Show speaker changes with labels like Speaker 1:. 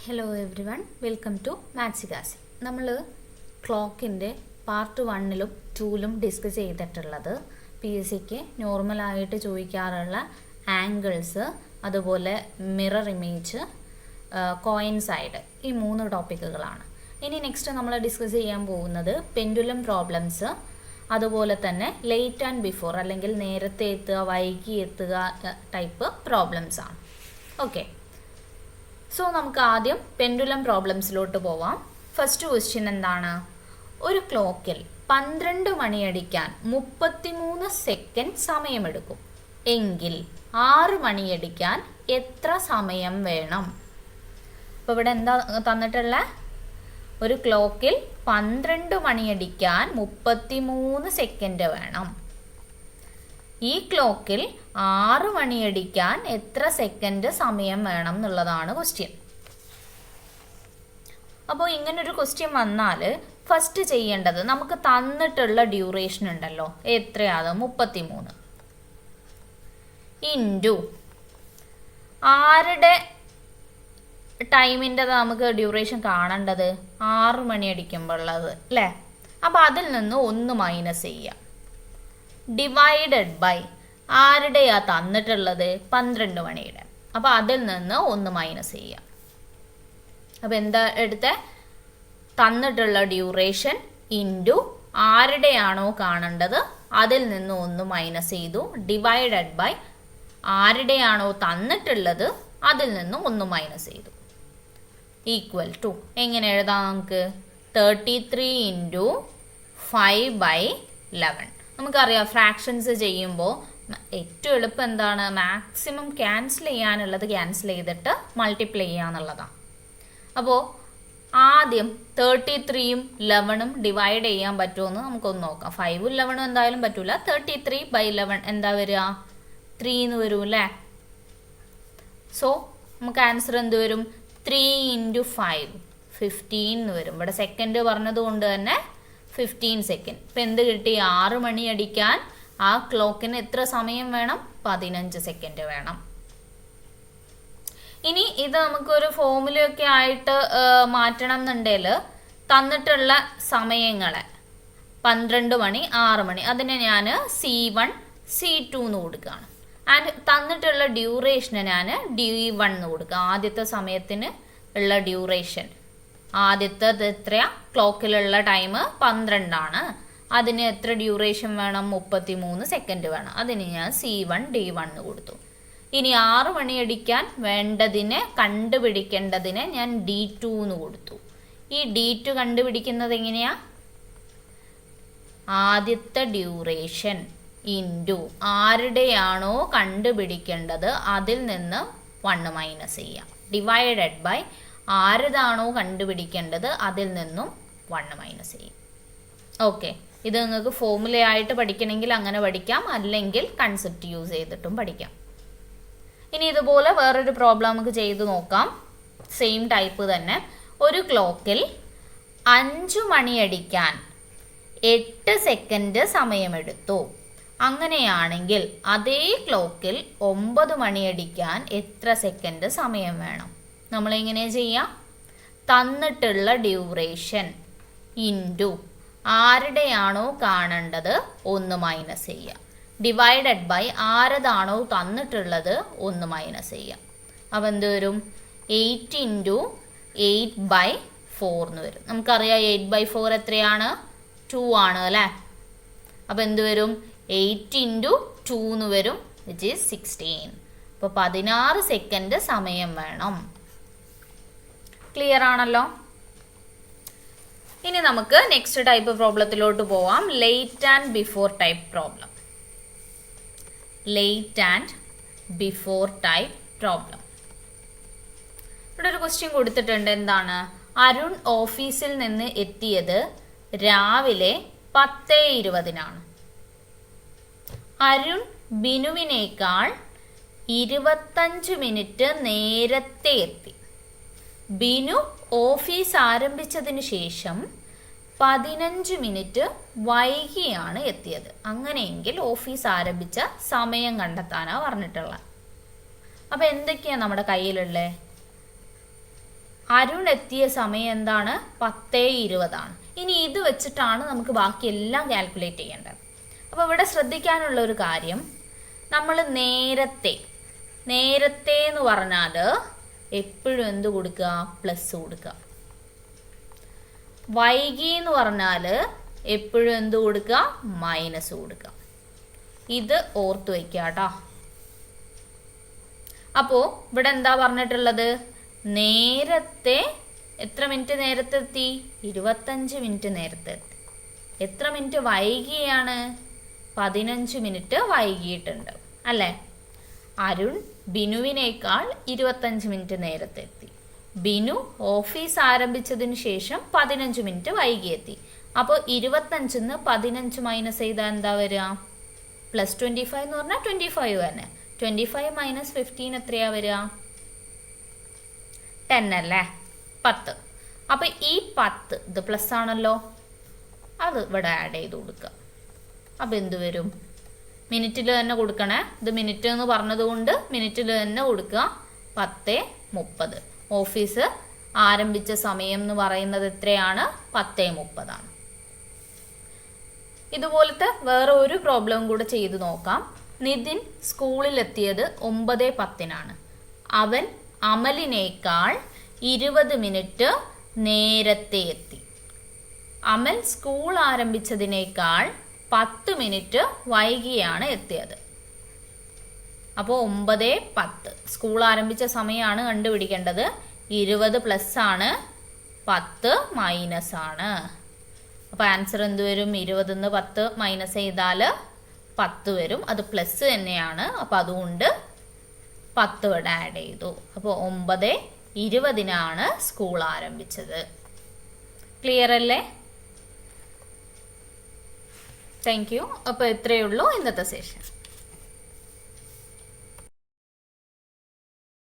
Speaker 1: Hello everyone, welcome to മാത്സികാസി. നമ്മൾ ക്ലോക്കിൻ്റെ പാർട്ട് 1-ലും 2-ലും ഡിസ്കസ് ചെയ്തിട്ടുള്ളത് PSCക്ക് നോർമലായിട്ട് ചോദിക്കാറുള്ള ആംഗിൾസ്, അതുപോലെ മിറർ ഇമേജ്, കോയിൻസൈഡ്, ഈ 3 ടോപ്പിക്കുകളാണ്. ഇനി നെക്സ്റ്റ് നമ്മൾ ഡിസ്കസ് ചെയ്യാൻ പോകുന്നത് പെൻഡുലം പ്രോബ്ലംസ്, അതുപോലെ തന്നെ ലേറ്റ് ആൻഡ് ബിഫോർ അല്ലെങ്കിൽ നേരത്തെ എത്തുക വൈകി എത്തുക ടൈപ്പ് പ്രോബ്ലംസ് ആണ്. ഓക്കെ, സോ നമുക്ക് ആദ്യം പെൻഡുലം പ്രോബ്ലംസിലോട്ട് പോവാം. ഫസ്റ്റ് ക്വസ്റ്റ്യൻ എന്താണ്? ഒരു ക്ലോക്കിൽ 12 മണിയടിക്കാൻ 33 സെക്കൻഡ് സമയമെടുക്കും എങ്കിൽ 6 മണിയടിക്കാൻ എത്ര സമയം വേണം? അപ്പോൾ ഇവിടെ എന്താ തന്നിട്ടുള്ള? ഒരു ക്ലോക്കിൽ 12 മണിയടിക്കാൻ 33 സെക്കൻഡ് വേണം. ഈ ക്ലോക്കിൽ 6 മണിയടിക്കാൻ എത്ര സെക്കൻഡ് സമയം വേണം എന്നുള്ളതാണ് ക്വസ്റ്റ്യൻ. അപ്പോൾ ഇങ്ങനൊരു ക്വസ്റ്റ്യൻ വന്നാൽ ഫസ്റ്റ് ചെയ്യേണ്ടത്, നമുക്ക് തന്നിട്ടുള്ള ഡ്യൂറേഷൻ ഉണ്ടല്ലോ, എത്രയാണ്? 33 ഇൻറ്റു ആരുടെ ടൈമിൻ്റെ നമുക്ക് ഡ്യൂറേഷൻ കാണേണ്ടത്? 6 മണിയടിക്കുമ്പോൾ ഉള്ളത് അല്ലേ? അപ്പോൾ അതിൽ നിന്ന് 1 മൈനസ് ചെയ്യാം. ഡിവൈഡഡ് ബൈ ആരുടെയാ തന്നിട്ടുള്ളത്? 12 മണിയുടെ. അപ്പോൾ അതിൽ നിന്ന് 1 മൈനസ് ചെയ്യാം. അപ്പോൾ എന്താ എടുത്തേ? തന്നിട്ടുള്ള ഡ്യൂറേഷൻ ഇൻറ്റു ആരുടെയാണോ കാണേണ്ടത് അതിൽ നിന്ന് 1 മൈനസ് ചെയ്തു, ഡിവൈഡഡ് ബൈ ആരുടെയാണോ തന്നിട്ടുള്ളത് അതിൽ നിന്ന് 1 മൈനസ് ചെയ്തു, ഈക്വൽ ടു എങ്ങനെ എഴുതാം നമുക്ക്? 33 ഇൻറ്റു 5/11. നമുക്കറിയാം ഫ്രാക്ഷൻസ് ചെയ്യുമ്പോൾ ഏറ്റവും എളുപ്പം എന്താണ്? മാക്സിമം ക്യാൻസൽ ചെയ്യാനുള്ളത് ക്യാൻസൽ ചെയ്തിട്ട് മൾട്ടിപ്ലൈ ചെയ്യാന്നുള്ളതാണ്. അപ്പോൾ ആദ്യം 33യും 11ഉം ഡിവൈഡ് ചെയ്യാൻ പറ്റുമെന്ന് നമുക്കൊന്ന് നോക്കാം. 5ഉം 11ഉം എന്തായാലും പറ്റൂല. 33/11 എന്താ വരിക? 3 എന്ന് വരും അല്ലേ? സോ നമുക്ക് ആൻസർ എന്ത് വരും? 3 ഇൻറ്റു 5 15 എന്ന് വരും. ഇവിടെ സെക്കൻഡ് പറഞ്ഞത് കൊണ്ട് തന്നെ 15 സെക്കൻഡ്. ഇപ്പം എന്ത് കിട്ടി? 6 മണി അടിക്കാൻ ആ ക്ലോക്കിന് എത്ര സമയം വേണം? 15 സെക്കൻഡ് വേണം. ഇനി ഇത് നമുക്കൊരു ഫോമുലയൊക്കെ ആയിട്ട് മാറ്റണം എന്നുണ്ടെങ്കിൽ തന്നിട്ടുള്ള സമയങ്ങളെ 12 മണി 6 മണി അതിനെ ഞാൻ C1 C2 എന്ന് കൊടുക്കുകയാണ്. ആൻഡ് തന്നിട്ടുള്ള ഡ്യൂറേഷന് ഞാൻ D1 എന്ന് കൊടുക്കുക. ആദ്യത്തെ സമയത്തിന് ഉള്ള ഡ്യൂറേഷൻ, ആദ്യത്തെ എത്രയാ? ക്ലോക്കിലുള്ള ടൈം 12 ആണ്. അതിന് എത്ര ഡ്യൂറേഷൻ വേണം? 33 സെക്കൻഡ് വേണം. അതിന് ഞാൻ C1 D1 എന്ന് കൊടുത്തു. ഇനി 6 മണിയടിക്കാൻ വേണ്ടതിനെ കണ്ടുപിടിക്കേണ്ടതിനെ ഞാൻ D2 എന്ന് കൊടുത്തു. ഈ D2 കണ്ടുപിടിക്കുന്നത് എങ്ങനെയാ? ആദ്യത്തെ ഡ്യൂറേഷൻ ഇൻറ്റു ആരുടെയാണോ കണ്ടുപിടിക്കേണ്ടത് അതിൽ നിന്ന് 1 മൈനസ് ചെയ്യാം, ഡിവൈഡഡ് ബൈ ആരതാണോ കണ്ടുപിടിക്കേണ്ടത് അതിൽ നിന്നും 1 മൈനസ് ചെയ്യും. ഓക്കെ, ഇത് നിങ്ങൾക്ക് ഫോമുലയായിട്ട് പഠിക്കണമെങ്കിൽ അങ്ങനെ പഠിക്കാം, അല്ലെങ്കിൽ കൺസെപ്റ്റ് യൂസ് ചെയ്തിട്ടും പഠിക്കാം. ഇനി ഇതുപോലെ വേറൊരു പ്രോബ്ലം നമുക്ക് ചെയ്ത് നോക്കാം. സെയിം ടൈപ്പ് തന്നെ. ഒരു ക്ലോക്കിൽ 5 മണിയടിക്കാൻ 8 സെക്കൻഡ് സമയമെടുത്തു. അങ്ങനെയാണെങ്കിൽ അതേ ക്ലോക്കിൽ 9 മണിയടിക്കാൻ എത്ര സെക്കൻഡ് സമയം വേണം? നമ്മളെങ്ങനെ ചെയ്യാം? തന്നിട്ടുള്ള ഡ്യൂറേഷൻ ഇൻറ്റു ആരുടെയാണോ കാണേണ്ടത് 1 മൈനസ് ചെയ്യാം, ഡിവൈഡഡ് ബൈ ആരതാണോ തന്നിട്ടുള്ളത് 1 മൈനസ് ചെയ്യാം. അപ്പോൾ എന്ത് വരും? 8 ഇൻറ്റു 8/4 എന്ന് വരും. നമുക്കറിയാം 8/4 എത്രയാണ്? 2 ആണ് അല്ലേ? അപ്പോൾ എന്ത് വരും? 8 ഇൻറ്റു 2 എന്ന് വരും, വിച്ച് ഈസ് 16. അപ്പോൾ 16 സെക്കൻഡ് സമയം വേണം. ക്ലിയർ ആണല്ലോ? ഇനി നമുക്ക് നെക്സ്റ്റ് ടൈപ്പ് പ്രോബ്ലത്തിലോട്ട് പോവാം. Late and before type problem. Late and before type problem. ഇവിടെ ഒരു ക്വസ്റ്റ്യൻ കൊടുത്തിട്ടുണ്ട്. എന്താണ്? അരുൺ ഓഫീസിൽ നിന്ന് എത്തിയത് രാവിലെ 10:20-നാണ്. അരുൺ ബിനുവിനേക്കാൾ 25 മിനിറ്റ് നേരത്തെ എത്തി. ബിനു ഓഫീസ് ആരംഭിച്ചതിന് ശേഷം 15 മിനിറ്റ് വൈകിയാണ് എത്തിയത്. അങ്ങനെയെങ്കിൽ ഓഫീസ് ആരംഭിച്ച സമയം കണ്ടെത്താനാണ് പറഞ്ഞിട്ടുള്ളത്. അപ്പോൾ എന്തൊക്കെയാണ് നമ്മുടെ കയ്യിലുള്ളത്? അരുൺ എത്തിയ സമയം എന്താണ്? 10:20. ഇനി ഇത് വെച്ചിട്ടാണ് നമുക്ക് ബാക്കി എല്ലാം കാൽക്കുലേറ്റ് ചെയ്യേണ്ടത്. അപ്പോൾ ഇവിടെ ശ്രദ്ധിക്കാനുള്ള ഒരു കാര്യം, നമ്മൾ നേരത്തെ എന്ന് പറഞ്ഞാൽ എപ്പോഴും എന്ത് കൊടുക്കുക? പ്ലസ് കൊടുക്കുക. വൈകി എന്ന് പറഞ്ഞാൽ എപ്പോഴും എന്ത് കൊടുക്കുക? മൈനസ് കൊടുക്കുക. ഇത് ഓർത്ത് വയ്ക്കുക കേട്ടോ. അപ്പോൾ ഇവിടെ എന്താ പറഞ്ഞിട്ടുള്ളത്? നേരത്തെ എത്ര മിനിറ്റ് നേരത്തെ എത്തി? 25 മിനിറ്റ് നേരത്തെ എത്തി. എത്ര മിനിറ്റ് വൈകിയാണ്? 15 മിനിറ്റ് വൈകിയിട്ടുണ്ട് അല്ലേ? അരുൺ ബിനുവിനേക്കാൾ 25 മിനിറ്റ് നേരത്തെ എത്തി. ബിനു ഓഫീസ് ആരംഭിച്ചതിന് ശേഷം 15 മിനിറ്റ് വൈകിയെത്തി. അപ്പോൾ 25 15 മൈനസ് ചെയ്താൽ എന്താ വരിക? പ്ലസ് 25 എന്ന് പറഞ്ഞാൽ 25 തന്നെ. 25 മൈനസ് 15 എത്രയാ വരിക? 10 അല്ലേ? 10. അപ്പോൾ ഈ 10 ഇത് പ്ലസ് ആണല്ലോ, അത് ഇവിടെ ആഡ് ചെയ്ത് കൊടുക്കുക. അപ്പോൾ എന്ത് വരും? മിനിറ്റിൽ തന്നെ കൊടുക്കണേ. ഇത് മിനിറ്റ് എന്ന് പറഞ്ഞതുകൊണ്ട് മിനിറ്റിൽ തന്നെ കൊടുക്കുക. 10:30. ഓഫീസ് ആരംഭിച്ച സമയം എന്ന് പറയുന്നത് എത്രയാണ്? 10:30 ആണ്. ഇതുപോലത്തെ വേറെ ഒരു പ്രോബ്ലം കൂടെ ചെയ്തു നോക്കാം. നിതിൻ സ്കൂളിലെത്തിയത് 9:10. അവൻ അമലിനേക്കാൾ 20 മിനിറ്റ് നേരത്തെ എത്തി. അമൽ സ്കൂൾ ആരംഭിച്ചതിനേക്കാൾ 10 മിനിറ്റ് വൈകിയാണ് എത്തിയത്. അപ്പോൾ 9:10 സ്കൂൾ ആരംഭിച്ച സമയമാണ് കണ്ടുപിടിക്കേണ്ടത്. 20 പ്ലസ് ആണ്, 10 മൈനസ് ആണ്. അപ്പോൾ ആൻസർ എന്ത് വരും? 20 10 മൈനസ് ചെയ്താൽ 10 വരും. അത് പ്ലസ് തന്നെയാണ്. അപ്പോൾ അതുകൊണ്ട് 10 ഇവിടെ ആഡ് ചെയ്തു. അപ്പോൾ 9:20 സ്കൂൾ ആരംഭിച്ചത്. ക്ലിയർ അല്ലേ? Thank you. അപ്പോൾ ഇത്രയേ ഉള്ളൂ ഇന്നത്തെ സെഷൻ.